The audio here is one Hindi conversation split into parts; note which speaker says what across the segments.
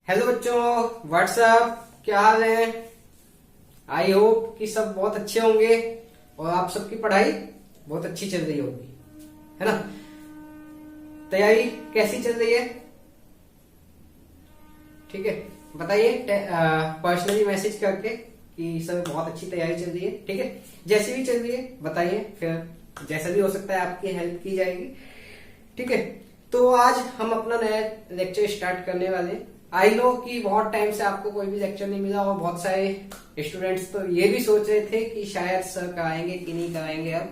Speaker 1: हेलो बच्चों, व्हाट्सअप, क्या हाल है। आई होप कि सब बहुत अच्छे होंगे और आप सबकी पढ़ाई बहुत अच्छी चल रही होगी, है ना। तैयारी कैसी चल रही है? ठीक है, बताइए पर्सनली मैसेज करके कि सर बहुत अच्छी तैयारी चल रही है। ठीक है, जैसी भी चल रही है बताइए, फिर जैसा भी हो सकता है आपकी हेल्प की जाएगी। ठीक है, तो आज हम अपना नया लेक्चर स्टार्ट करने वाले हैं। आई नो कि बहुत टाइम से आपको कोई भी लेक्चर नहीं मिला और बहुत सारे स्टूडेंट्स तो ये भी सोच रहे थे कि शायद सर कराएंगे कि नहीं कराएंगे अब,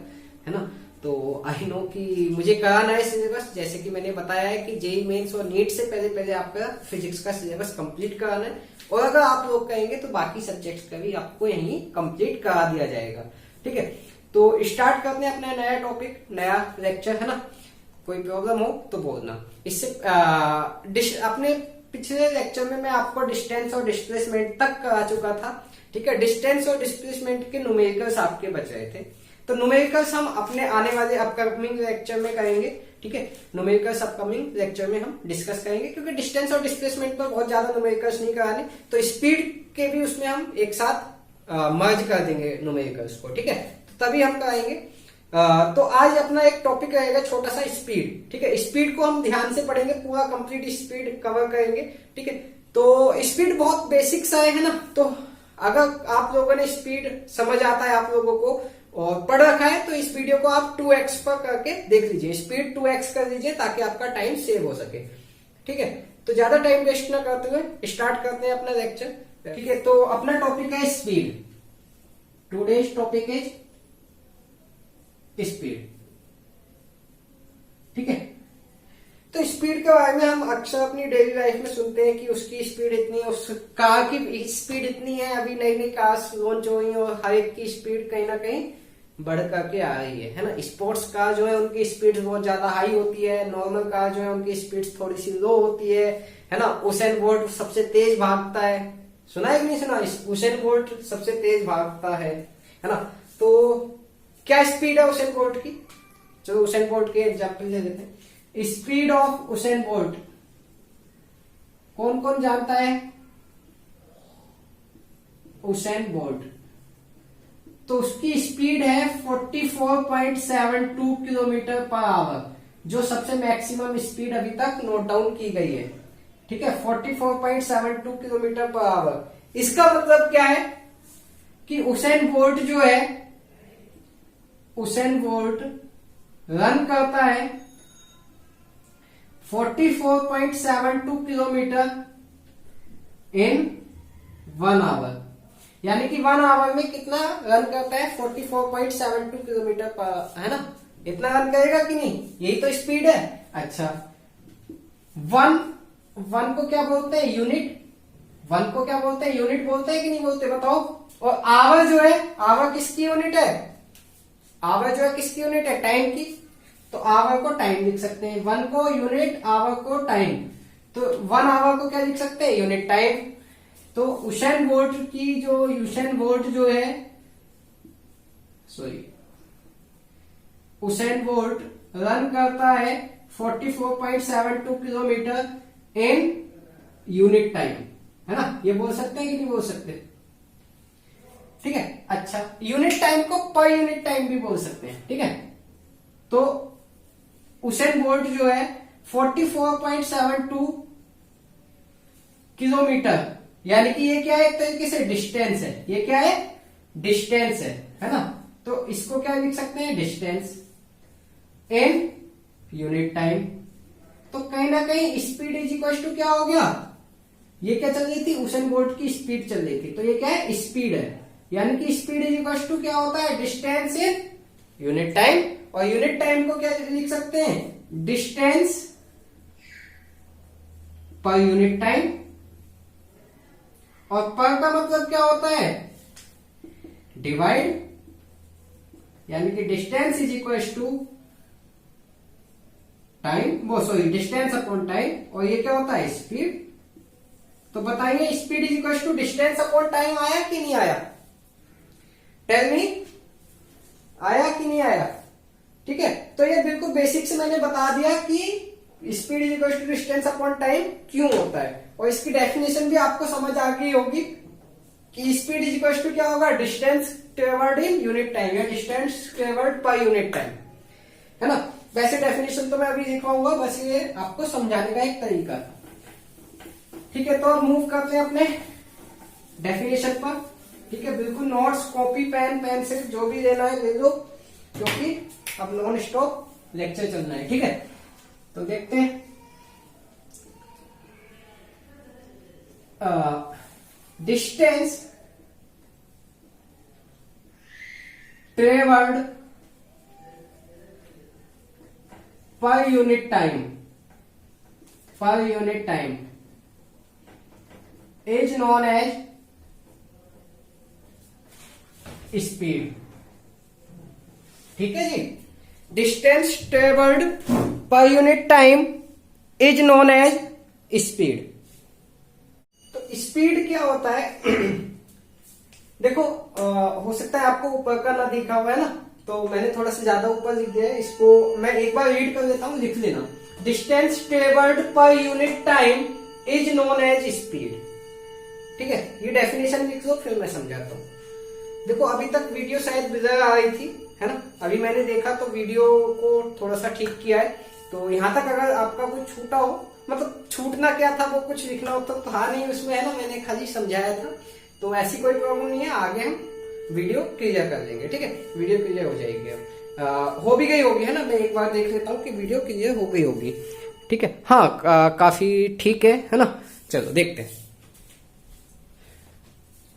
Speaker 1: है ना। तो आई नो कि मुझे कराना है सिलेबस, जैसे कि मैंने बताया है कि जेई मेंस और नीट से पहले पहले आपका फिजिक्स का सिलेबस कंप्लीट कराना है, और अगर आप लोग कहेंगे तो बाकी सब्जेक्ट्स का भी आपको यहीं कंप्लीट करा दिया जाएगा। ठीक है, तो स्टार्ट करते हैं अपना नया टॉपिक, नया लेक्चर, है ना। कोई प्रॉब्लम हो तो बोलना। इससे अपने पिछले लेक्चर में मैं आपको डिस्टेंस और डिस्प्लेसमेंट तक करा चुका था। ठीक है, डिस्टेंस और डिस्प्लेसमेंट के न्यूमेरिकल्स आपके बच रहे थे, तो न्यूमेरिकल्स हम अपने आने वाले अपकमिंग लेक्चर में करेंगे। ठीक है, न्यूमेरिकल्स अपकमिंग लेक्चर में हम डिस्कस करेंगे, क्योंकि डिस्टेंस और डिस्प्लेसमेंट पर बहुत ज्यादा न्यूमेरिकल्स नहीं कराने, तो स्पीड के भी उसमें हम एक साथ मर्ज कर देंगे न्यूमेरिकल्स को। ठीक है, तो तभी हम कराएंगे। तो आज अपना एक टॉपिक रहेगा छोटा सा, स्पीड। ठीक है, स्पीड को हम ध्यान से पढ़ेंगे, पूरा कंप्लीट स्पीड कवर करेंगे। ठीक है, तो स्पीड बहुत बेसिक सा है ना। तो अगर आप लोगों ने स्पीड समझ आता है आप लोगों को और पढ़ रखा है, तो इस वीडियो को आप 2x पर करके देख लीजिए, स्पीड 2x कर लीजिए ताकि आपका टाइम सेव हो सके। ठीक है, तो ज्यादा टाइम वेस्ट ना करते हुए स्टार्ट करते हैं अपना लेक्चर। ठीक है, तो अपना टॉपिक है speed. Today's topic is speed. ठीक है, तो स्पीड के बारे में हम अक्सर अपनी डेली लाइफ में सुनते हैं कि उसकी स्पीड इतनी है, उस कार की स्पीड इतनी है। अभी नई नई कार्स लॉन्च हो रही है और हर एक की स्पीड कहीं ना कहीं बढ़ करके आ रही है ना। स्पोर्ट्स कार जो है उनकी स्पीड बहुत ज्यादा हाई होती है, नॉर्मल कार जो है उनकी स्पीड थोड़ी सी लो होती है ना। उसेन बोल्ट सबसे तेज भागता है, सुना है कि नहीं सुना? उसेन बोल्ट सबसे तेज भागता है ना। तो क्या स्पीड है उसेन बोल्ट की? चलो उसेन बोल्ट के एग्जांपल ले लेते हैं। स्पीड ऑफ उसेन बोल्ट कौन कौन जानता है? उसेन बोल्ट, तो उसकी स्पीड है 44.72 किलोमीटर पर आवर, जो सबसे मैक्सिमम स्पीड अभी तक नोट डाउन की गई है। ठीक है, 44.72 किलोमीटर पर आवर। इसका मतलब क्या है कि उसेन बोल्ट जो है, उसेन बोल्ट रन करता है 44.72 किलोमीटर इन 1 आवर, यानी कि 1 आवर में कितना रन करता है? 44.72 किलोमीटर पर, है ना। इतना रन करेगा कि नहीं? यही तो स्पीड है। अच्छा, वन को क्या बोलते हैं? यूनिट। वन को क्या बोलते हैं? यूनिट बोलते हैं कि नहीं बोलते, बताओ। और आवर जो है, आवर किसकी यूनिट है? आवर जो है किसकी यूनिट है? टाइम की। तो आवर को टाइम लिख सकते हैं, 1 को यूनिट, आवर को टाइम। तो 1 आवर को क्या लिख सकते हैं? Unit time. तो उसेन बोल्ट की जो उसेन बोल्ट जो है, सॉरी, उसेन बोल्ट रन करता है 44.72 किलोमीटर इन यूनिट टाइम, है ना। ये बोल सकते हैं कि नहीं बोल सकते? ठीक है, अच्छा, यूनिट टाइम को पर यूनिट टाइम भी बोल सकते हैं। ठीक है, तो उसेन बोल्ट जो है 44.72 किलोमीटर, यानी कि ये क्या है? एक तरीके से डिस्टेंस है। ये क्या है? डिस्टेंस है ना। तो इसको क्या लिख सकते हैं? Distance in unit time. तो कहीं ना कहीं स्पीड इज इक्वल टू क्या हो गया? ये क्या चल रही थी? उसेन बोल्ट की स्पीड चल रही थी, तो ये क्या है? स्पीड है। यानी कि स्पीड इज इक्वल टू क्या होता है? Distance in unit time. और यूनिट टाइम को क्या लिख सकते हैं? डिस्टेंस पर यूनिट टाइम। और पर का मतलब क्या होता है? डिवाइड, यानी कि distance is equal to time, वो सॉरी डिस्टेंस अपॉन टाइम। और ये क्या होता है? स्पीड। तो बताइए, speed is equal to distance upon time आया कि नहीं आया? टेल मी, आया कि नहीं आया? ठीक है, तो ये बिल्कुल बेसिक से मैंने बता दिया कि speed is equal to distance upon time क्यों होता है, और इसकी डेफिनेशन भी आपको समझ आ गई होगी कि स्पीड इज इक्वल टू क्या होगा, डिस्टेंस ट्रेवर्ड इन यूनिट टाइम या distance travelled per unit time, है ना। वैसे डेफिनेशन तो मैं अभी दिखाऊंगा, बस ये आपको समझाने का एक तरीका, ठीक है। तो अब मूव करते हैं अपने डेफिनेशन पर, ठीक है। बिल्कुल नोट्स, कॉपी, पेन, पेंसिल जो भी लेना है ले लो, क्योंकि अब नॉन स्टॉप लेक्चर चलना है, ठीक है। तो देखते हैं distance travelled per unit time is known as speed, ठीक है जी। Distance travelled per unit time is known as speed. तो स्पीड क्या होता है देखो, हो सकता है आपको ऊपर का ना दिखा हुआ है ना, तो मैंने थोड़ा सा ज्यादा ऊपर लिख दिया है, इसको मैं एक बार रीड कर लेता हूं, लिख लेना। Distance travelled per unit time is known as speed, ठीक है। ये डेफिनेशन लिख लो, फिर मैं समझाता हूँ। देखो अभी तक वीडियो शायद बिजर आ रही थी, है ना। अभी मैंने देखा तो वीडियो को थोड़ा सा ठीक किया है, तो यहां तक अगर आपका कुछ छूटा हो, मतलब छूटना क्या था वो कुछ लिखना हो तो हाँ नहीं उसमें, है ना, मैंने खाली समझाया था, तो ऐसी कोई प्रॉब्लम नहीं है। आगे हम वीडियो क्लियर कर लेंगे, ठीक है। वीडियो क्लियर हो जाएगी, अब हो भी गई होगी, है ना। मैं एक बार देख लेता हूँ कि वीडियो क्लियर हो गई होगी, ठीक है। हाँ काफी ठीक है ना। चलो देखते हैं।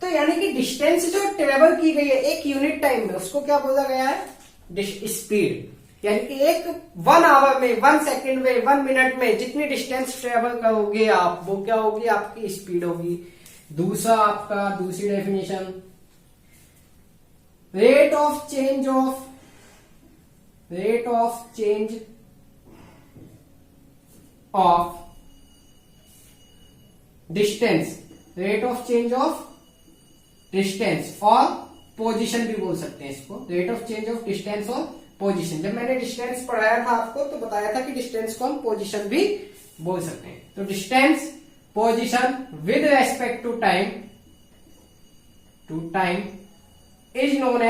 Speaker 1: तो यानी कि डिस्टेंस जो ट्रेवल की गई है एक यूनिट टाइम में, उसको क्या बोला गया है, स्पीड। यानी कि एक 1 आवर में, 1 सेकेंड में, 1 मिनट में जितनी डिस्टेंस ट्रेवल करोगे आप, वो क्या होगी, आपकी स्पीड होगी। दूसरी definition, rate of change of distance, rate of change of distance और पोजीशन भी बोल सकते हैं इसको, rate of change of distance और पोजीशन। जब मैंने डिस्टेंस पढ़ाया था आपको तो बताया था कि डिस्टेंस को हम पोजीशन भी बोल सकते हैं। तो distance, position with respect to time is known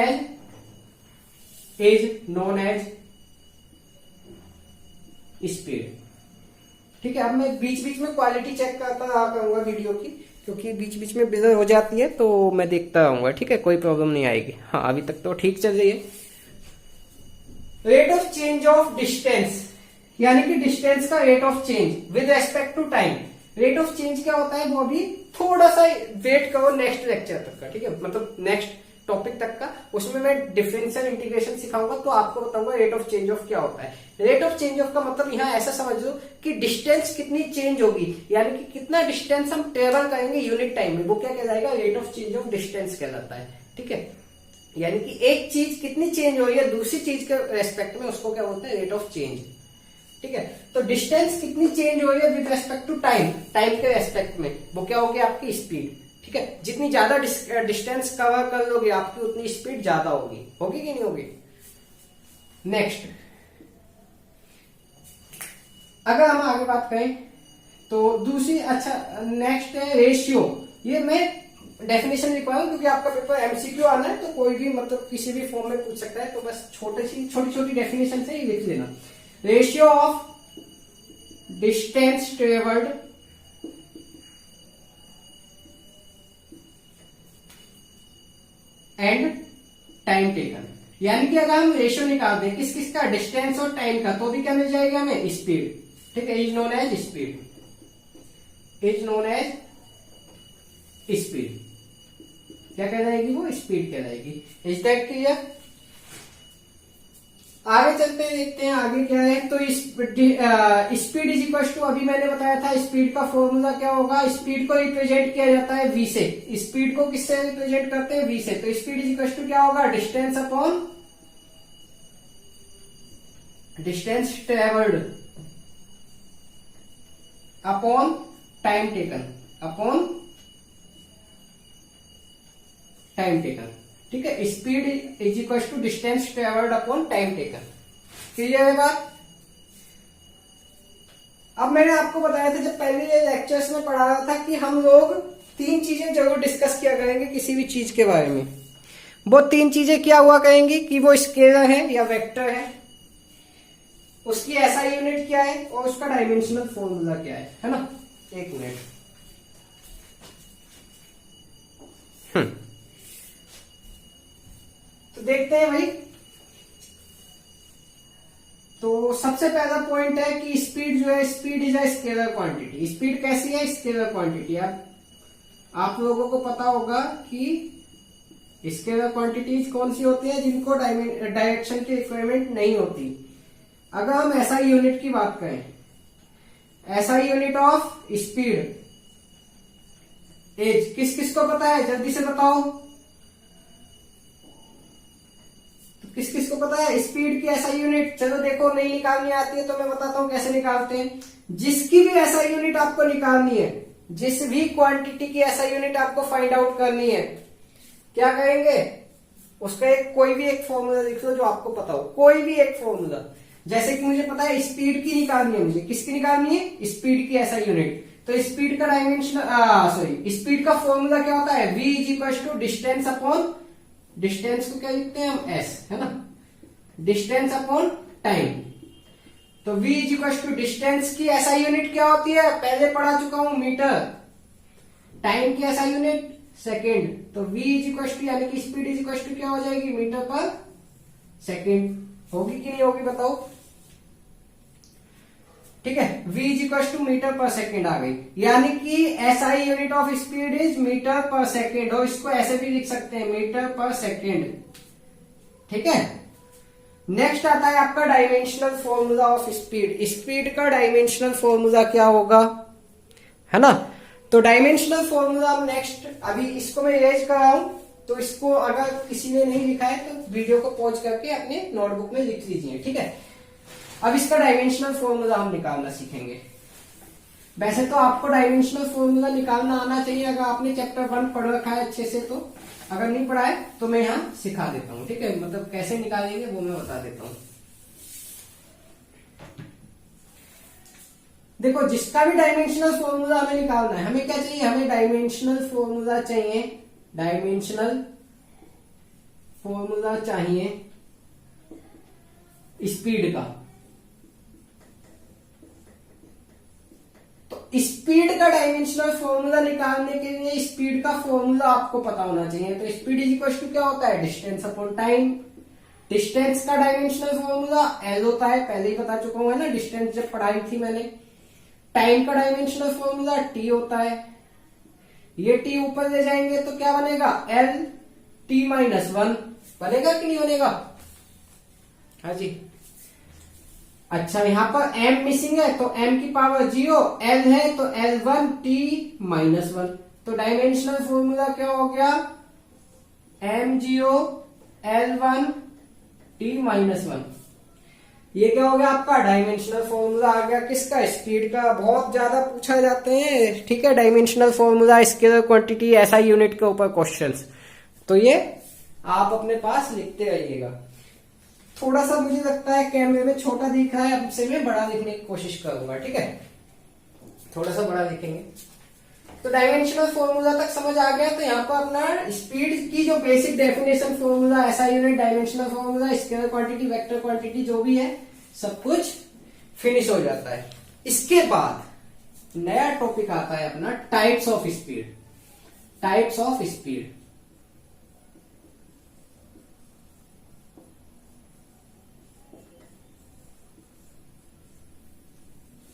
Speaker 1: as speed, ठीक है। अब मैं बीच बीच में क्वालिटी चेक करता रहा करूंगा वीडियो की, क्योंकि बीच बीच में बिजर हो जाती है, तो मैं देखता रहूंगा, ठीक है। कोई प्रॉब्लम नहीं आएगी। हाँ अभी तक तो ठीक चल रही है। Rate of change of distance, यानी कि डिस्टेंस का rate of change with respect to time. Rate of change क्या होता है वो अभी थोड़ा सा वेट करो नेक्स्ट लेक्चर तक का, ठीक है, मतलब नेक्स्ट टॉपिक तक का। उसमें मैं डिफरेंशियल इंटीग्रेशन सिखाऊंगा, तो आपको बताऊंगा रेट ऑफ चेंज ऑफ क्या होता है। रेट ऑफ चेंज ऑफ का मतलब यहाँ ऐसा समझ लो कि डिस्टेंस कितनी चेंज होगी, यानी कि कितना डिस्टेंस हम ट्रेवल करेंगे यूनिट टाइम में, वो क्या कहलाएगा, rate of change of distance कहलाता है, ठीक है। यानी कि एक चीज कितनी चेंज हो रही है दूसरी चीज के रेस्पेक्ट में, उसको क्या बोलते हैं, रेट ऑफ चेंज, ठीक है। तो डिस्टेंस कितनी चेंज हो रही है विद रेस्पेक्ट टू टाइम के रेस्पेक्ट में, वो क्या होगी, आपकी स्पीड, ठीक है। जितनी ज्यादा डिस्टेंस कवर कर लोगे आपकी उतनी स्पीड ज्यादा होगी कि नहीं होगी। नेक्स्ट, अगर हम आगे बात करें तो दूसरी, अच्छा नेक्स्ट है रेशियो। ये मैं डेफिनेशन लिखवा हूं क्योंकि आपका पेपर एमसीक्यू आना है, तो कोई भी मतलब किसी भी फॉर्म में पूछ सकता है, तो बस छोटी छोटी डेफिनेशन से ही लिख लेना। Ratio of distance travelled and time taken, यानी कि अगर हम रेशियो निकाल दें किस का, डिस्टेंस और टाइम का, तो भी क्या मिल जाएगा हमें, स्पीड, ठीक है। इज नोन एज स्पीड, क्या कहलाएगी, वो स्पीड कहलाएगी। Is that clear. आगे चलते हैं, देखते हैं आगे क्या है। तो स्पीड इज इक्वल टू, अभी मैंने बताया था स्पीड का फॉर्मूला क्या होगा, स्पीड को रिप्रेजेंट किया जाता है v से। स्पीड को किससे रिप्रेजेंट करते हैं, v से। तो स्पीड इज इक्वल टू क्या होगा, distance travelled upon time taken, ठीक है। Speed is equal to distance travelled upon time taken. Clear है बात। अब मैंने आपको बताया था जब पहले लेक्चर्स में पढ़ाया था कि हम लोग 3 चीजें जरूर डिस्कस किया करेंगे किसी भी चीज के बारे में। वो 3 चीजें क्या हुआ करेंगी कि वो स्केलर है या वेक्टर है, उसकी एसआई यूनिट क्या है और उसका डायमेंशनल फॉर्मूला क्या है ना। एक मिनट, तो देखते हैं भाई। तो सबसे पहला पॉइंट है कि स्पीड जो है, speed is a scalar quantity. Speed कैसी है? Scalar quantity. आप लोगों को पता होगा कि स्केलर क्वांटिटीज कौन सी होती है जिनको डायरेक्शन की रिक्वायरमेंट नहीं होती। अगर हम एसआई यूनिट की बात करें, SI unit of speed as किस किस को पता है? जल्दी से बताओ, तो किस किस को पता है स्पीड की एसआई यूनिट? चलो देखो, नहीं निकालनी आती है तो मैं बताता हूं कैसे निकालते हैं। जिसकी भी एसआई यूनिट आपको निकालनी है, जिस भी क्वांटिटी की एसआई यूनिट आपको फाइंड आउट करनी है, क्या करेंगे? उसका एक कोई भी एक फॉर्मूला लिख लो जो आपको पता हो, कोई भी एक फॉर्मूला। जैसे कि मुझे पता है स्पीड की निकालनी है, मुझे किसकी निकालनी है? स्पीड की एसआई यूनिट। तो स्पीड का डायमेंशन स्पीड का फॉर्मूला क्या होता है? v is equal to distance upon, distance को क्या लिखते हैं हम? s, है ना, डिस्टेंस अपॉन टाइम। तो v is equal to distance की एसआई यूनिट क्या होती है? पहले पढ़ा चुका हूं, मीटर। टाइम की एसआई यूनिट सेकेंड। तो v इज इक्वल टू यानी कि स्पीड इज इक्वल टू क्या हो जाएगी? Metre per second. होगी कि नहीं होगी बताओ? ठीक है, v is equal to metre per second आ गई, यानी कि SI unit of speed is metre per second. और इसको ऐसे भी लिख सकते हैं, मीटर पर सेकेंड। ठीक है, नेक्स्ट आता है आपका dimensional formula of speed. Speed का डायमेंशनल फॉर्मूला क्या होगा, है ना। तो डायमेंशनल फॉर्मूला नेक्स्ट, अभी इसको मैं इरेज कर रहा हूं, तो इसको अगर किसी ने नहीं लिखा है तो वीडियो को पॉज करके अपने नोटबुक में लिख लीजिए। ठीक है, अब इसका डायमेंशनल फॉर्मूला हम निकालना सीखेंगे। वैसे तो आपको डायमेंशनल फॉर्मूला निकालना आना चाहिए अगर आपने चैप्टर 1 पढ़ रखा है अच्छे से। तो अगर नहीं पढ़ा है तो मैं यहां सिखा देता हूं। ठीक है, मतलब कैसे निकालेंगे वो मैं बता देता हूं। देखो, जिसका भी डायमेंशनल फॉर्मूला हमें निकालना है, हमें क्या चाहिए? हमें डायमेंशनल फॉर्मूला चाहिए, डायमेंशनल फॉर्मूला चाहिए स्पीड का। तो स्पीड का डायमेंशनल फॉर्मूला निकालने के लिए स्पीड का फॉर्मूला आपको पता होना चाहिए। तो स्पीड इज इक्वल टू क्या होता है? Distance upon time. डिस्टेंस का डायमेंशनल फॉर्मूला एल होता है, पहले ही बता चुका हूं, है ना, डिस्टेंस जब पढ़ाई थी मैंने। टाइम का डायमेंशनल फॉर्मूला टी होता है। ये टी ऊपर ले जाएंगे तो क्या बनेगा? एल टी माइनस 1 बनेगा कि नहीं बनेगा? हाँ जी। अच्छा, यहां पर m मिसिंग है तो m की पावर 0, l है तो l1 t माइनस 1। तो डायमेंशनल फॉर्मूला क्या हो गया? m0 l1 t minus 1। ये क्या हो गया? आपका डायमेंशनल फॉर्मूला आ गया। किसका? स्पीड का। बहुत ज्यादा पूछा जाते हैं, ठीक है, dimensional formula, scalar quantity, SI unit के ऊपर क्वेश्चंस। तो ये आप अपने पास लिखते रहिएगा। थोड़ा सा मुझे लगता है कैमरे में छोटा दिख रहा है, अब से मैं बड़ा लिखने की कोशिश करूंगा। ठीक है, थोड़ा सा बड़ा लिखेंगे। तो डायमेंशनल फॉर्मूला तक समझ आ गया। तो यहाँ पर अपना स्पीड की जो basic definition formula, SI unit, dimensional formula, scalar quantity, vector quantity, जो भी है सब कुछ फिनिश हो जाता है। इसके बाद नया टॉपिक आता है अपना types of speed. Types of speed,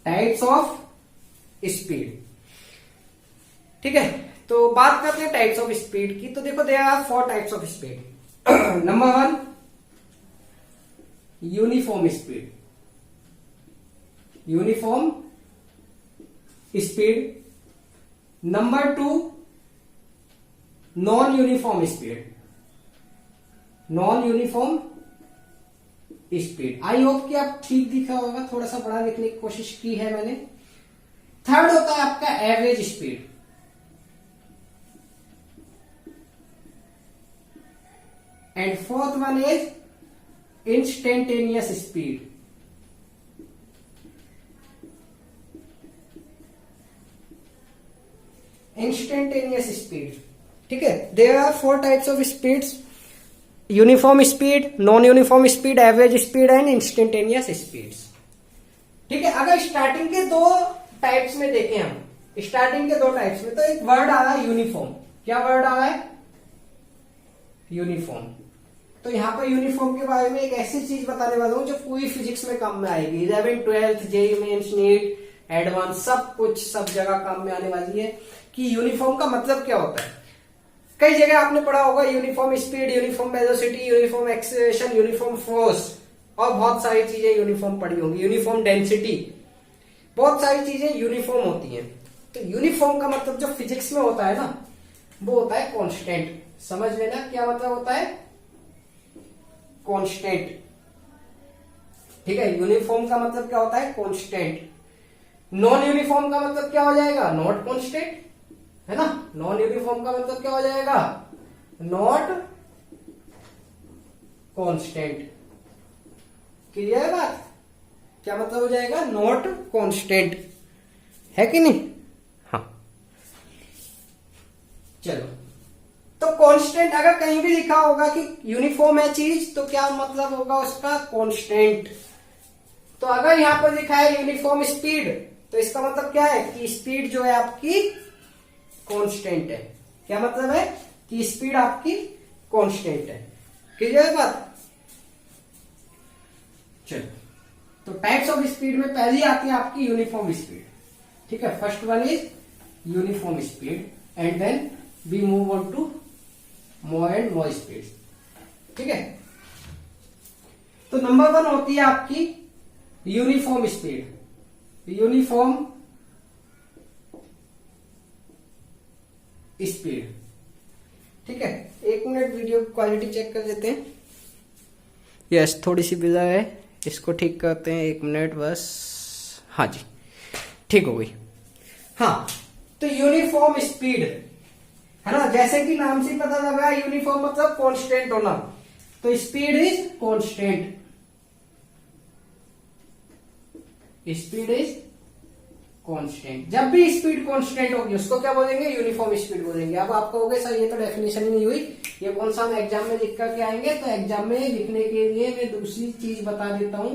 Speaker 1: types of speed. ठीक है, तो बात करते हैं टाइप्स ऑफ स्पीड की। तो देखो, there are 4 types of speed. Number 1 uniform speed, uniform speed. Number 2 non uniform speed, non uniform speed. I hope कि आप ठीक दिखा होगा, थोड़ा सा बड़ा लिखने की कोशिश की है मैंने। थर्ड होता है आपका average speed. And fourth one is instantaneous speed. Instantaneous speed, ठीक है। There are 4 types of speeds, uniform speed, non uniform speed, average speed and instantaneous speeds, ठीक है। अगर स्टार्टिंग के 2 टाइप्स में देखें हम, स्टार्टिंग के 2 टाइप्स में, तो एक वर्ड आ रहा है यूनिफॉर्म। क्या वर्ड आ रहा है? यूनिफॉर्म। तो यहां पर यूनिफॉर्म के बारे में एक ऐसी चीज बताने वाला हूं जो पूरी फिजिक्स में काम में आएगी। 11th 12th JEE mains NEET advance सब कुछ सब जगह काम में आने वाली है कि यूनिफॉर्म का मतलब क्या होता है। कई जगह आपने पढ़ा होगा uniform speed, uniform velocity, uniform acceleration, uniform force, और बहुत सारी चीजें यूनिफॉर्म पढ़ी होंगी, यूनिफॉर्म डेंसिटी, बहुत सारी चीजें यूनिफॉर्म होती हैं। तो यूनिफॉर्म का मतलब जो फिजिक्स में होता है ना, वो होता है कांस्टेंट। समझ लेना क्या मतलब होता है, कांस्टेंट, ठीक है। यूनिफॉर्म का मतलब क्या होता है, कांस्टेंट। नॉन यूनिफॉर्म का मतलब क्या हो जाएगा, नॉट कांस्टेंट, है ना। नॉन यूनिफॉर्म का मतलब क्या हो जाएगा, नॉट कांस्टेंट। क्लियर है बात? क्या मतलब हो जाएगा, नॉट कांस्टेंट, है कि नहीं? हाँ, चलो। तो कांस्टेंट अगर कहीं भी लिखा होगा कि यूनिफॉर्म है चीज, तो क्या मतलब होगा उसका, कांस्टेंट। तो अगर यहां पर लिखा है यूनिफॉर्म स्पीड, तो इसका मतलब क्या है कि स्पीड जो है आपकी कांस्टेंट है। क्या मतलब है कि स्पीड आपकी कांस्टेंट है। क्लियर है बात? चलो, तो टाइप्स ऑफ स्पीड में पहली आती है आपकी यूनिफॉर्म स्पीड, ठीक है। First one is uniform speed and then we move on to more and more speed, ठीक है। तो नंबर 1 होती है आपकी यूनिफॉर्म स्पीड, यूनिफॉर्म स्पीड, ठीक है। 1 मिनट वीडियो क्वालिटी चेक कर लेते हैं। यस, थोड़ी सी बिला है, इसको ठीक करते हैं। 1 मिनट बस। हाँ जी, ठीक हो गई। हाँ, तो यूनिफॉर्म स्पीड है ना, जैसे कि नाम से पता लग रहा है यूनिफॉर्म मतलब कांस्टेंट होना, तो speed is constant, speed is constant. जब भी स्पीड कांस्टेंट होगी उसको क्या बोलेंगे, यूनिफॉर्म स्पीड बोलेंगे। अब आप कहोगे सर ये तो डेफिनेशन ही नहीं हुई, ये कौन सा हम एग्जाम में लिख करके आएंगे? तो एग्जाम में लिखने के लिए मैं दूसरी चीज बता देता हूं।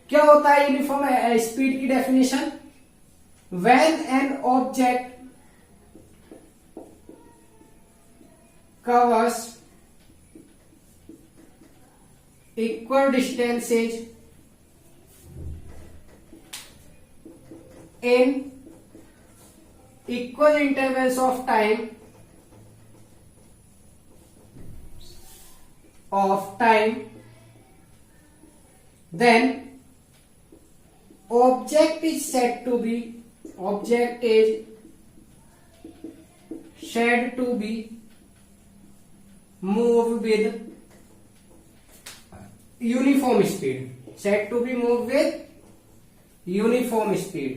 Speaker 1: क्या होता है यूनिफॉर्म स्पीड की definition? When an object covers equal distances in equal intervals of time then object is said to be move with uniform speed, said to be move with uniform speed।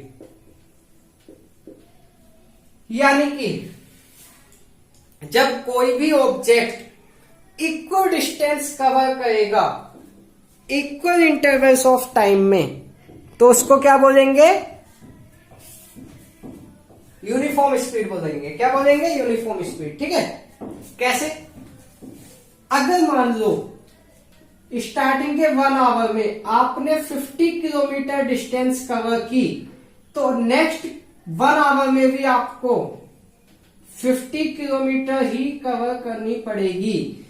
Speaker 1: यानी कि जब कोई भी ऑब्जेक्ट इक्वल डिस्टेंस कवर करेगा इक्वल इंटरवल्स ऑफ टाइम में, तो उसको क्या बोलेंगे, यूनिफॉर्म स्पीड बोलेंगे। क्या बोलेंगे, यूनिफॉर्म स्पीड, ठीक है। कैसे? अगर मान लो स्टार्टिंग के 1 आवर में आपने 50 किलोमीटर डिस्टेंस कवर की, तो नेक्स्ट 1 आवर में भी आपको 50 किलोमीटर ही कवर करनी पड़ेगी।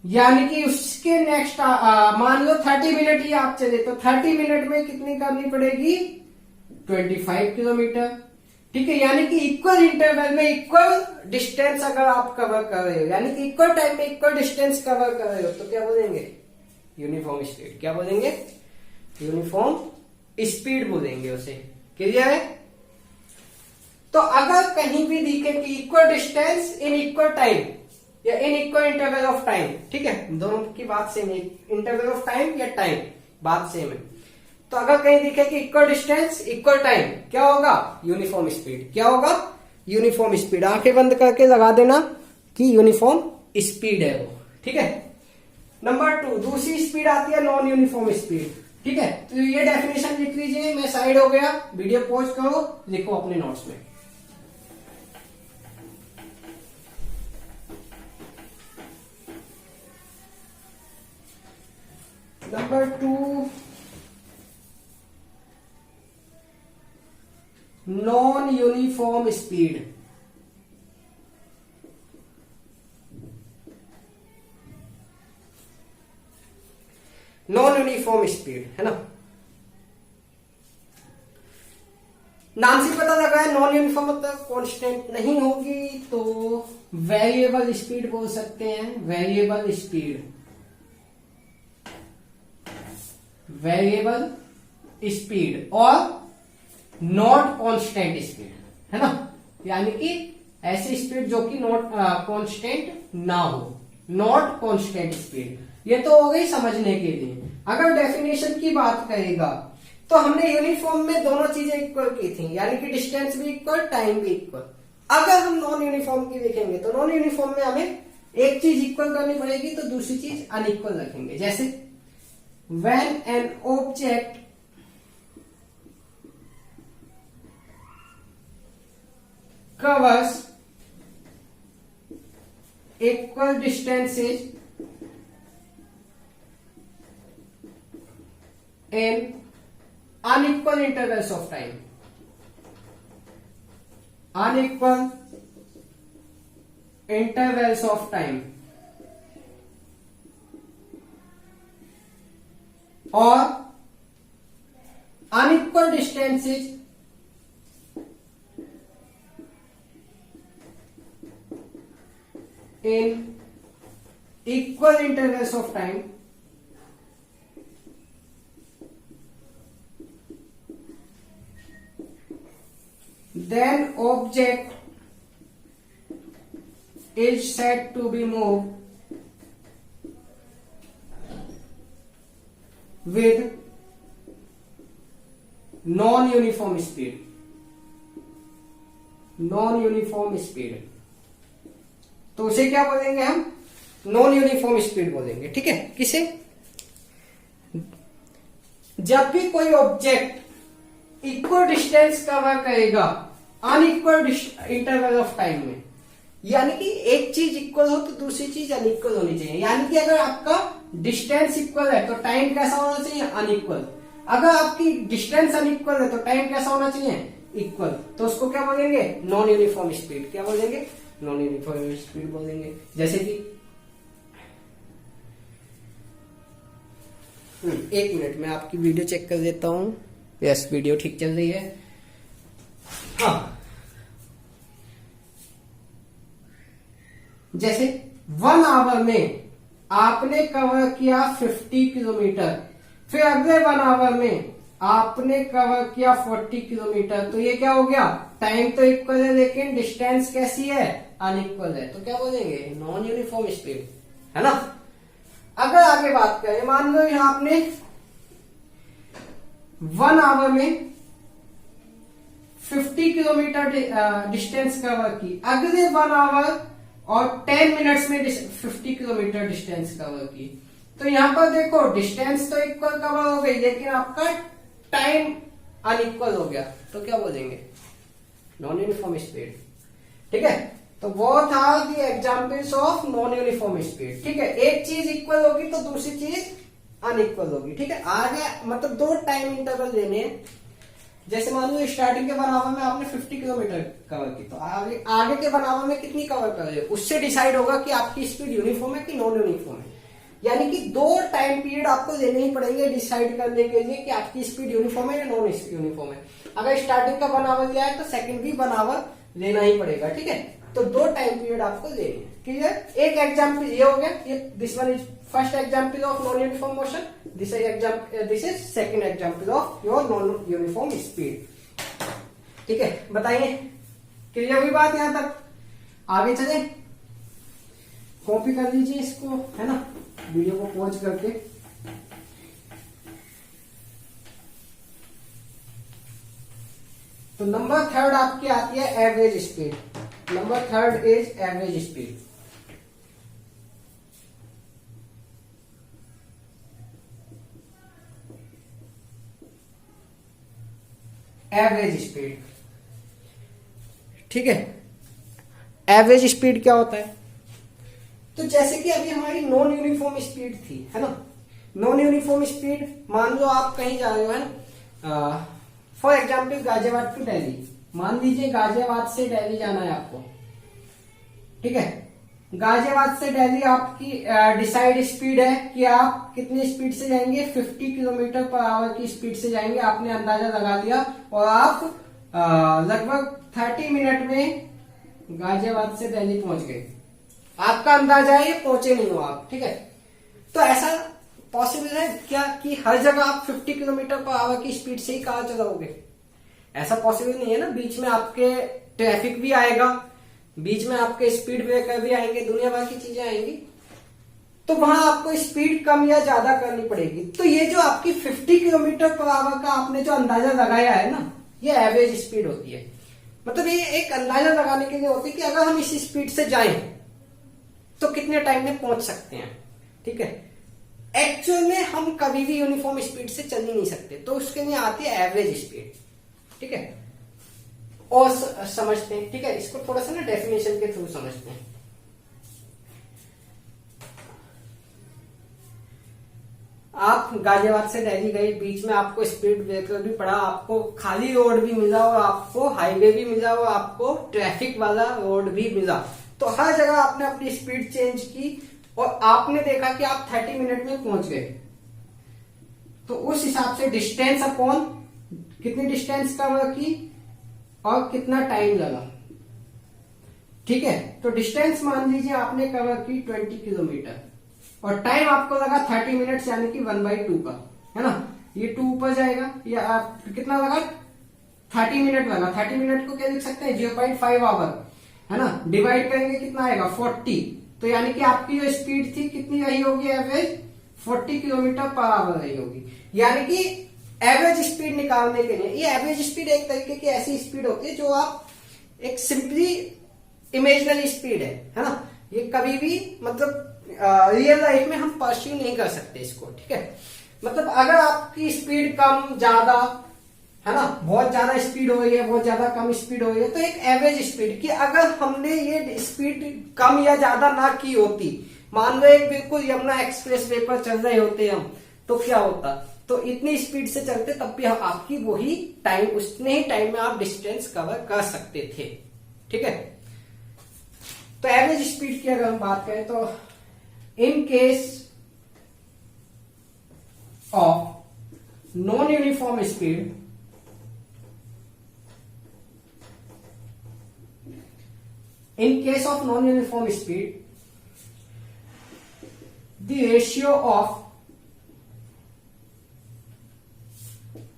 Speaker 1: यानी कि उसके नेक्स्ट मान लो 30 मिनट ही आप चले, तो 30 मिनट में कितनी करनी पड़ेगी, 25 किलोमीटर, ठीक है। यानी कि इक्वल इंटरवल में इक्वल डिस्टेंस अगर आप कवर कर रहे हो, यानी कि इक्वल टाइम में इक्वल डिस्टेंस कवर कर रहे हो, तो क्या बोलेंगे, यूनिफॉर्म स्पीड। क्या बोलेंगे, यूनिफॉर्म स्पीड बोलेंगे उसे। क्लियर है? तो अगर कहीं भी दिखे कि equal distance in equal time या in equal interval of time, ठीक है, दोनों की बात सेम है, इंटरवल ऑफ टाइम या टाइम बात सेम है। तो अगर कहीं दिखे कि इक्वल डिस्टेंस इक्वल टाइम, क्या होगा, यूनिफॉर्म स्पीड। क्या होगा, यूनिफॉर्म स्पीड। आंखें बंद करके लगा देना कि यूनिफॉर्म स्पीड है वो, ठीक है। नंबर 2 दूसरी स्पीड आती है नॉन यूनिफॉर्म स्पीड, ठीक है। तो ये डेफिनेशन लिख लीजिए, मैं साइड हो गया, वीडियो पॉज करो, लिखो अपने नोट्स में। Number 2, non uniform speed. Non uniform speed है ना, नाम से पता लगा है नॉन यूनिफॉर्म मतलब कांस्टेंट नहीं होगी, तो वेरिएबल स्पीड बोल सकते हैं। वेरिएबल स्पीड, वेरिएबल स्पीड और नॉट कांस्टेंट स्पीड है ना, यानी कि ऐसी स्पीड जो कि नॉट कांस्टेंट ना हो, नॉट कांस्टेंट स्पीड। ये तो हो गई समझने के लिए। अगर डेफिनेशन की बात करेगा तो हमने यूनिफॉर्म में दोनों चीजें इक्वल की थी, यानी कि डिस्टेंस भी इक्वल, टाइम भी इक्वल। अगर हम नॉन यूनिफॉर्म की देखेंगे तो नॉन यूनिफॉर्म में हमें एक चीज इक्वल करनी पड़ेगी तो दूसरी चीज अनइक्वल रखेंगे। जैसे when an object covers equal distances in unequal intervals of time, unequal intervals of time, or unequal distances in equal intervals of time, then object is said to be moved with non-uniform speed, non-uniform speed। तो उसे क्या बोलेंगे हम, नॉन यूनिफॉर्म स्पीड बोलेंगे। ठीक है, किसे, जब भी कोई ऑब्जेक्ट इक्वल डिस्टेंस कवर करेगा अनइक्वल इंटरवल ऑफ टाइम में, यानी कि एक चीज इक्वल हो तो दूसरी चीज अनइक्वल होनी चाहिए। यानी कि अगर आपका डिस्टेंस इक्वल है तो टाइम कैसा होना चाहिए, अनइक्वल। अगर आपकी डिस्टेंस अनइक्वल है तो टाइम कैसा होना चाहिए, इक्वल। तो उसको क्या बोलेंगे, नॉन यूनिफॉर्म स्पीड। क्या बोलेंगे, नॉन यूनिफॉर्म स्पीड बोलेंगे। जैसे कि एक मिनट में आपकी वीडियो चेक कर देता हूं। यस, वीडियो ठीक चल रही है। हाँ, जैसे 1 आवर में आपने कवर किया 50 किलोमीटर, फिर अगले 1 आवर में आपने कवर किया 40 किलोमीटर, तो ये क्या हो गया, टाइम तो इक्वल है लेकिन डिस्टेंस कैसी है, अनइक्वल है। तो क्या बोलेंगे, नॉन यूनिफॉर्म स्पीड, है ना। अगर आगे बात करें, मान लो यहां आपने 1 आवर में 50 किलोमीटर डिस्टेंस कवर की, अगले 1 आवर और 10 मिनट्स में 50 किलोमीटर डिस्टेंस कवर की। तो यहां पर देखो डिस्टेंस तो इक्वल कवर हो गई लेकिन आपका टाइम अनइक्वल हो गया, तो क्या बोलेंगे, नॉन यूनिफॉर्म स्पीड। ठीक है, तो वो था the examples of non uniform speed. ठीक है, एक चीज इक्वल होगी तो दूसरी चीज अनइक्वल होगी। ठीक है, आगे मतलब 2 टाइम इंटरवल लेने हैं। जैसे मान लो स्टार्टिंग के 1 आवर में आपने 50 किलोमीटर कवर की, तो आगे के 1 आवर में कितनी कवर कर रहे हो, उससे डिसाइड होगा कि आपकी स्पीड यूनिफॉर्म है कि नॉन यूनिफॉर्म है। यानी कि 2 टाइम पीरियड आपको लेने ही पड़ेंगे डिसाइड करने के लिए कि आपकी स्पीड यूनिफॉर्म है या नॉन यूनिफॉर्म है। अगर स्टार्टिंग का 1 आवर लिया है तो सेकंड भी 1 आवर लेना ही पड़ेगा। ठीक है, तो 2 टाइम पीरियड आपको लेने हैं। क्लियर। एक एग्जाम्पल ये हो गया, ये this one is first example of non uniform motion, this is second example of your non uniform speed. ठीक है, बताइए क्लियर हुई बात यहां तक। आगे चले, कॉपी कर लीजिए इसको, है ना, वीडियो को पॉज करके। तो नंबर 3 आपकी आती है average speed. Number 3 is average speed. Average speed, ठीक है। एवरेज स्पीड क्या होता है, तो जैसे कि अभी हमारी नॉन यूनिफॉर्म स्पीड थी, है ना, नॉन यूनिफॉर्म स्पीड, मान लो आप कहीं जा रहे हो है ना, for example Ghaziabad to Delhi, मान लीजिए गाजियाबाद से दिल्ली जाना है आपको, ठीक है। गाजियाबाद से दिल्ली आपकी डिसाइड स्पीड है कि आप कितनी स्पीड से जाएंगे, 50 किलोमीटर पर आवर की स्पीड से जाएंगे, आपने अंदाजा लगा लिया और आप लगभग 30 मिनट में गाजियाबाद से दिल्ली पहुंच गए। आपका अंदाजा है, ये पहुंचे नहीं हो आप, ठीक है। तो ऐसा पॉसिबल है क्या कि हर जगह आप 50 किलोमीटर पर आवर की स्पीड से ही कार चलाओगे? ऐसा पॉसिबल नहीं है ना, बीच में आपके ट्रैफिक भी आएगा, बीच में आपके स्पीड ब्रेकर भी आएंगे, दुनिया भर की चीजें आएंगी, तो वहां आपको स्पीड कम या ज्यादा करनी पड़ेगी। तो ये जो आपकी 50 किलोमीटर पर आवर का आपने जो अंदाजा लगाया है ना, ये एवरेज स्पीड होती है। मतलब ये एक अंदाजा लगाने के लिए होती है कि अगर हम इस स्पीड से जाएं तो कितने टाइम में पहुंच सकते हैं, ठीक है। एक्चुअल में हम कभी भी यूनिफॉर्म स्पीड से चल ही नहीं सकते, तो उसके लिए आती है एवरेज स्पीड, ठीक है। और समझते हैं, ठीक है, इसको थोड़ा सा ना डेफिनेशन के थ्रू समझते हैं। आप गाजियाबाद से दिल्ली गए, बीच में आपको स्पीड ब्रेकर भी पड़ा, आपको खाली रोड भी मिला और आपको हाईवे भी मिला और आपको ट्रैफिक वाला रोड भी मिला, तो हर जगह आपने अपनी स्पीड चेंज की और आपने देखा कि आप 30 मिनट में पहुंच गए। तो उस हिसाब से डिस्टेंस अपॉन कितनी डिस्टेंस कवर की और कितना टाइम लगा, ठीक है। तो डिस्टेंस मान लीजिए आपने कवर की 20 किलोमीटर और टाइम आपको लगा 30 मिनट्स, यानी कि 1/2 का, है ना। ये 2 ऊपर जाएगा, या आप कितना लगा, 30 मिनट लगा। 30 मिनट को क्या लिख सकते हैं, 0.5 आवर, है ना। डिवाइड करेंगे कितना आएगा, 40। तो यानी कि आपकी जो स्पीड थी कितनी रही होगी, एवरेज 40 किलोमीटर पर आवर रही होगी। यानी कि एवरेज स्पीड निकालने के लिए, ये एवरेज स्पीड एक तरीके की ऐसी स्पीड होती है जो आप एक सिंपली इमेजिनरी स्पीड है ना। ये कभी भी मतलब रियल लाइफ में हम परस्यू नहीं कर सकते इसको, ठीक है। मतलब अगर आपकी स्पीड कम ज्यादा, है ना, बहुत ज्यादा स्पीड हो रही है, बहुत ज्यादा कम स्पीड हो रही है, तो एक एवरेज स्पीड की अगर हमने ये स्पीड कम या ज्यादा ना की होती, मान लो एक बिल्कुल यमुना एक्सप्रेस वे पर चल रहे होते हम, तो क्या होता, तो इतनी स्पीड से चलते तब भी आपकी वही टाइम, उतने ही टाइम में आप डिस्टेंस कवर कर सकते थे, ठीक है। तो एवरेज स्पीड की अगर हम बात करें तो in case of non uniform speed, in case of non-uniform speed, the ratio of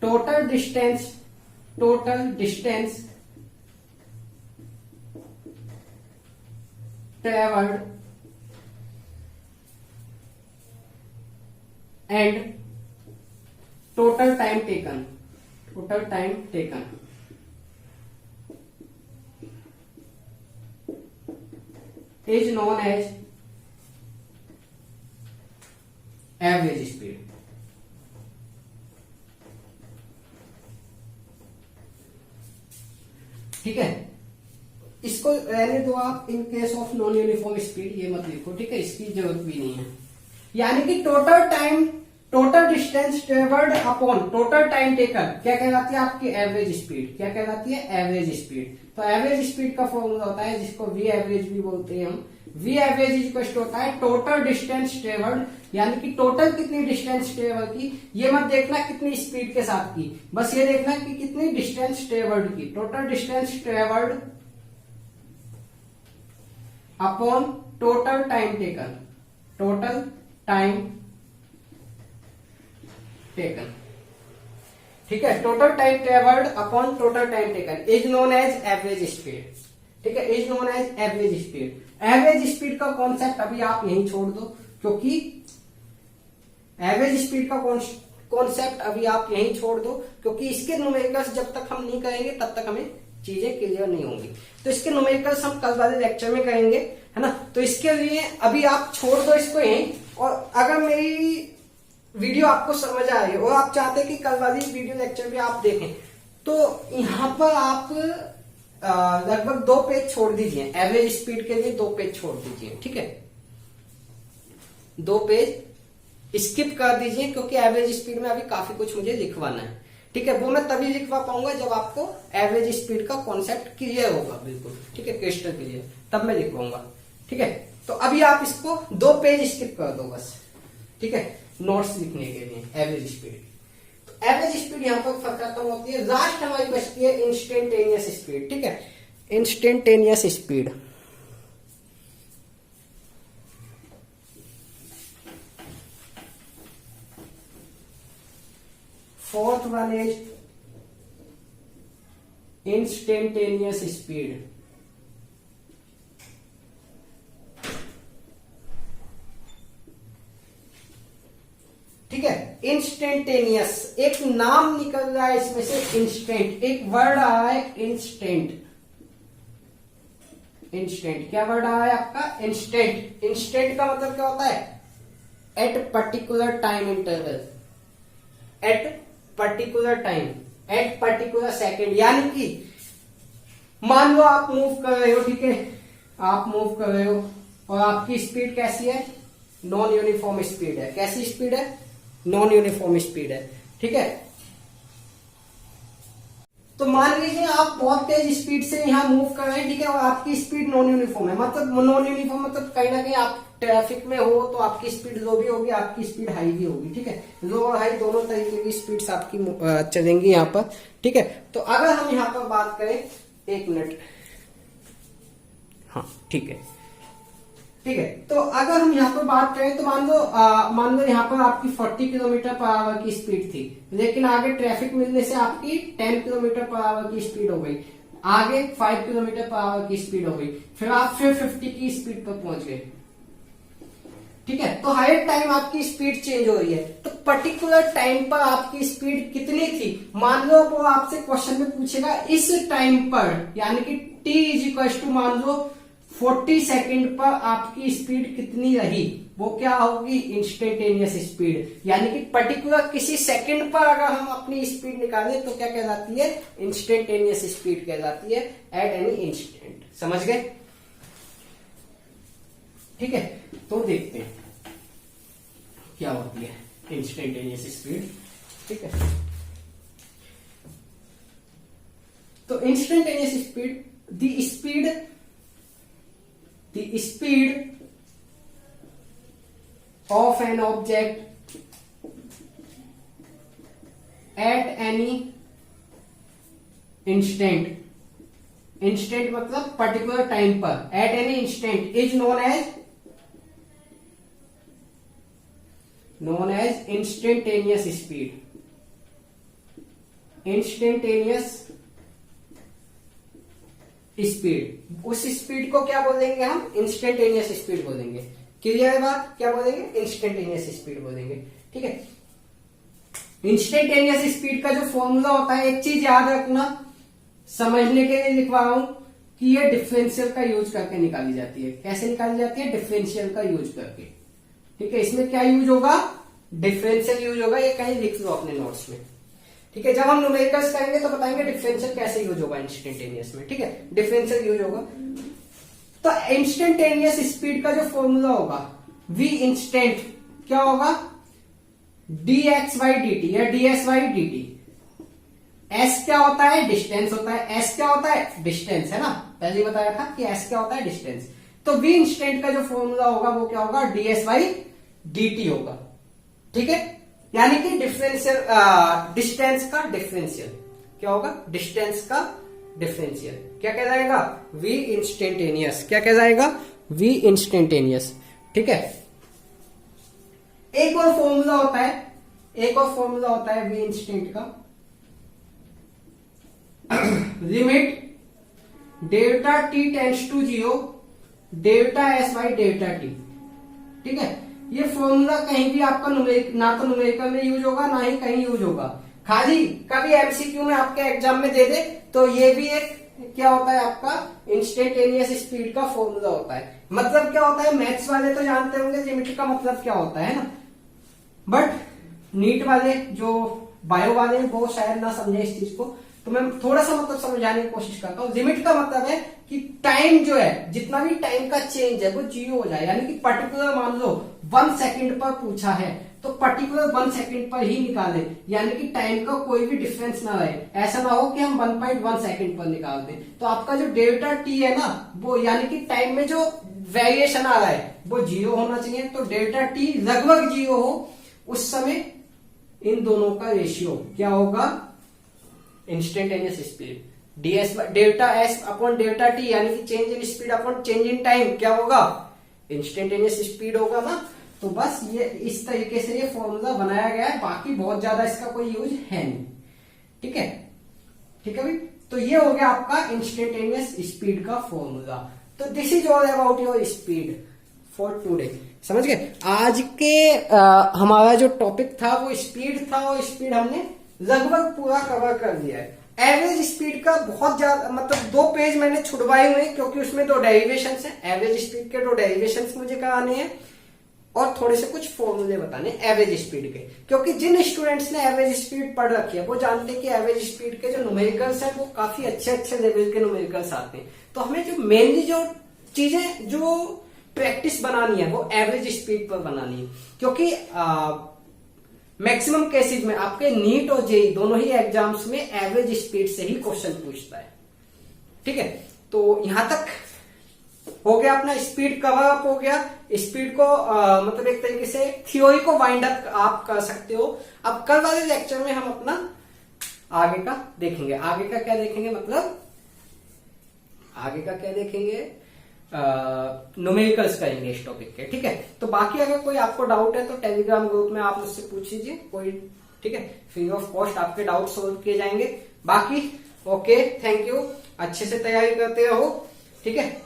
Speaker 1: total distance traveled and total time taken is known as average speed, ठीक है। इसको रहने दो आप, in case of non uniform speed ये मत लिखो, ठीक है, इसकी जरूरत भी नहीं है। यानी कि total distance travelled upon total time taken क्या कहलाती है, आपकी एवरेज स्पीड। क्या कहलाती है, एवरेज स्पीड। तो एवरेज स्पीड का फॉर्मूला होता है जिसको वी एवरेज भी बोलते हैं हम। वी एवरेज इक्वल होता है टोटल डिस्टेंस ट्रेवल्ड, यानी कि टोटल कितनी डिस्टेंस ट्रेवल की। ये मत देखना कितनी स्पीड के साथ की, बस ये देखना कि कितनी डिस्टेंस ट्रेवल्ड की। Total distance travelled upon total time taken, total time taken, ठीक है। Total time travelled upon total time taken is known as average speed, ठीक है, is known as average speed. Average speed का कॉन्सेप्ट अभी आप यहीं छोड़ दो, क्योंकि एवरेज स्पीड का कॉन्सेप्ट अभी आप यहीं छोड़ दो, क्योंकि इसके न्यूमेरिकल्स जब तक हम नहीं करेंगे तब तक हमें चीजें क्लियर नहीं होंगी। तो इसके न्यूमेरिकल्स हम कल वाले लेक्चर में करेंगे, है ना। तो इसके लिए अभी आप छोड़ दो इसको यहीं, और अगर मेरी वीडियो आपको समझ आ रही है और आप चाहते हैं कि कल वाली वीडियो लेक्चर भी आप देखें, तो यहां पर आप लगभग 2 पेज छोड़ दीजिए। एवरेज स्पीड के लिए 2 पेज छोड़ दीजिए, ठीक है, 2 पेज स्किप कर दीजिए, क्योंकि एवरेज स्पीड में अभी काफी कुछ मुझे लिखवाना है। ठीक है, वो मैं तभी लिखवा पाऊंगा जब आपको एवरेज स्पीड का कॉन्सेप्ट क्लियर होगा, बिल्कुल ठीक है, क्रिस्टल क्लियर, तब मैं लिखवाऊंगा। ठीक है, तो अभी आप इसको 2 पेज स्किप कर दो बस। ठीक है, नोट्स लिखने के लिए एवरेज स्पीड। तो एवरेज स्पीड यहाँ पर खत्म होती है, लास्ट हमारी बचती है इंस्टेंटेनियस स्पीड। ठीक है, instantaneous speed. Fourth one is instantaneous speed. ठीक है, इंस्टेंटेनियस, एक नाम निकल रहा है इसमें से, इंस्टेंट, एक वर्ड आ रहा है इंस्टेंट। इंस्टेंट क्या वर्ड आ रहा है आपका? इंस्टेंट। इंस्टेंट का मतलब क्या होता है? At particular time interval, at particular time, at particular second. यानी कि मान लो आप मूव कर रहे हो, ठीक है, आप मूव कर रहे हो और आपकी स्पीड कैसी है? नॉन यूनिफॉर्म स्पीड है। कैसी स्पीड है? नॉन यूनिफॉर्म स्पीड है। ठीक है, तो मान लीजिए आप बहुत तेज स्पीड से यहाँ मूव कर रहे हैं, ठीक है, और आपकी स्पीड नॉन यूनिफॉर्म है। मतलब नॉन यूनिफॉर्म मतलब कहीं ना कहीं आप ट्रैफिक में हो तो आपकी स्पीड लो भी होगी, आपकी स्पीड हाई भी होगी। ठीक है, लो और हाई दोनों तरीके की स्पीड्स आपकी चलेंगी यहाँ पर। ठीक है, तो अगर हम यहाँ पर बात करें, 1 मिनट, हाँ ठीक है, ठीक है, तो अगर हम यहाँ पर बात करें तो मान लो यहाँ पर आपकी 40 किलोमीटर पर आवर की स्पीड थी, लेकिन आगे ट्रैफिक मिलने से आपकी 10 किलोमीटर पर आवर की स्पीड हो गई, आगे 5 किलोमीटर पर आवर की स्पीड हो गई, फिर आप 50 की स्पीड पर पहुंच गए। ठीक है, तो हर टाइम आपकी स्पीड चेंज हो रही है, तो पर्टिकुलर टाइम पर आपकी स्पीड कितनी थी? मान लो वो आपसे क्वेश्चन में पूछेगा इस टाइम पर, यानी कि t इज इक्वल टू मान लो 40 सेकेंड पर आपकी स्पीड कितनी रही, वो क्या होगी? Instantaneous speed. यानी कि पर्टिकुलर किसी सेकंड पर अगर हम अपनी स्पीड निकालें तो क्या कहलाती है? इंस्टेंटेनियस स्पीड कहलाती है, एट एनी इंस्टेंट। समझ गए? ठीक है, तो देखते हैं क्या होती है इंस्टेंटेनियस स्पीड। ठीक है, तो instantaneous speed, the speed of an object at any instant, instant मतलब पर्टिकुलर टाइम पर, at any instant is known as instantaneous speed। instantaneous speed, उस स्पीड को क्या बोलेंगे हम? इंस्टेंटेनियस स्पीड बोलेंगे। क्लियर है बात? क्या बोलेंगे? इंस्टेंटेनियस स्पीड बोलेंगे। ठीक है, इंस्टेंटेनियस स्पीड का जो फॉर्मूला होता है, एक चीज याद रखना, समझने के लिए लिखवा रहा हूं कि ये डिफरेंशियल का यूज करके निकाली जाती है। कैसे निकाली जाती है? डिफरेंशियल का यूज करके। ठीक है, इसमें क्या यूज होगा? डिफरेंशियल यूज होगा। ये कहीं लिख लो अपने नोट्स में। ठीक है, जब हम न्यूमेरिकल्स करेंगे तो बताएंगे डिफरेंशियल कैसे यूज होगा इंस्टेंटेनियस में। ठीक है, डिफरेंशियल यूज होगा। तो इंस्टेंटेनियस स्पीड का जो फॉर्मूला होगा, v इंस्टेंट क्या होगा? dx/dt या ds/dt। s क्या होता है? डिस्टेंस होता है। s क्या होता है? डिस्टेंस, है ना, पहले बताया था कि s क्या होता है? डिस्टेंस। तो v इंस्टेंट का जो फॉर्मूला होगा वो क्या होगा? ds/dt होगा। ठीक है, यानी कि डिफरेंशियल, डिस्टेंस का डिफरेंशियल क्या होगा? डिस्टेंस का डिफरेंशियल क्या कहलाएगा? v instantaneous. क्या कहलाएगा? v instantaneous. ठीक है, एक और फॉर्मूला होता है v इंस्टेंट का, limit delta t tends to 0 delta s/डेल्टा t। ठीक है, ये फॉर्मूला कहीं भी आपका ना तो न्यूमेरिकल में यूज होगा, ना ही कहीं यूज होगा। खाली कभी एमसीक्यू में आपके एग्जाम में दे दे तो ये भी एक क्या होता है? आपका इंस्टेंटेनियस स्पीड का फॉर्मूला होता है। मतलब क्या होता है? मैथ्स वाले तो जानते होंगे लिमिट का मतलब क्या होता है ना, बट नीट वाले, जो बायो वाले, वो शायद ना समझे इस चीज को। तो मैं थोड़ा सा मतलब समझाने की कोशिश करता हूँ। लिमिट का मतलब है कि टाइम जो है, जितना भी टाइम का चेंज है वो 0 हो जाए, यानी कि पर्टिकुलर मान लो 1 सेकंड पर पूछा है तो पर्टिकुलर 1 सेकंड पर ही निकाले, यानी कि टाइम का कोई भी डिफरेंस ना रहे। ऐसा ना हो कि हम 1.1 सेकंड पर निकाल दें। तो आपका जो डेल्टा टी है ना, वो यानी कि टाइम में जो वेरिएशन आ रहा है वो 0 होना चाहिए। तो डेल्टा टी लगभग 0 हो, उस समय इन दोनों का रेशियो क्या होगा, instantaneous speed ds delta S upon delta T, यानी कि change in speed upon change in time क्या होगा, इंस्टेंटेनियस स्पीड होगा ना। तो बस ये इस तरीके से ये फॉर्मूला बनाया गया है, बाकी बहुत ज्यादा इसका कोई यूज है नहीं। ठीक है, ठीक है भाई। तो ये हो गया आपका इंस्टेंटेनियस स्पीड का फॉर्मूला। तो this is all about your speed for today. समझ गए? आज के हमारा जो टॉपिक था वो स्पीड था, और स्पीड हमने लगभग पूरा कवर कर दिया है। एवरेज स्पीड का बहुत ज्यादा मतलब 2 पेज मैंने छुड़वाए हुए हैं, क्योंकि उसमें 2 डेरिवेशंस हैं। एवरेज स्पीड के 2 डेरिवेशंस मुझे कराने हैं, और थोड़े से कुछ फॉर्मूले बताने एवरेज स्पीड के, क्योंकि जिन स्टूडेंट्स ने एवरेज स्पीड पढ़ रखी है वो जानते हैं कि एवरेज स्पीड के जो न्यूमेरिकल्स हैं वो काफी अच्छे अच्छे लेवल के न्यूमेरिकल्स आते हैं। तो हमें जो मेनली जो चीजें जो प्रैक्टिस बनानी है वो एवरेज स्पीड पर बनानी है, क्योंकि मैक्सिमम केसेस में आपके नीट और जेई दोनों ही एग्जाम्स में एवरेज स्पीड से ही क्वेश्चन पूछता है। ठीक है, तो यहां तक हो गया अपना स्पीड कवर अप हो गया। स्पीड को मतलब एक तरीके से थ्योरी को वाइंड अप आप कर सकते हो। अब कल वाले लेक्चर में हम अपना आगे का देखेंगे। आगे का क्या देखेंगे, मतलब आगे का क्या देखेंगे, न्यूमेरिकल्स करेंगे इस टॉपिक के। ठीक है, तो बाकी अगर कोई आपको डाउट है तो टेलीग्राम ग्रुप में आप मुझसे पूछ लीजिए कोई। ठीक है, फ्री ऑफ कॉस्ट आपके डाउट सोल्व किए जाएंगे। बाकी ओके, थैंक यू, अच्छे से तैयारी करते रहो। ठीक है।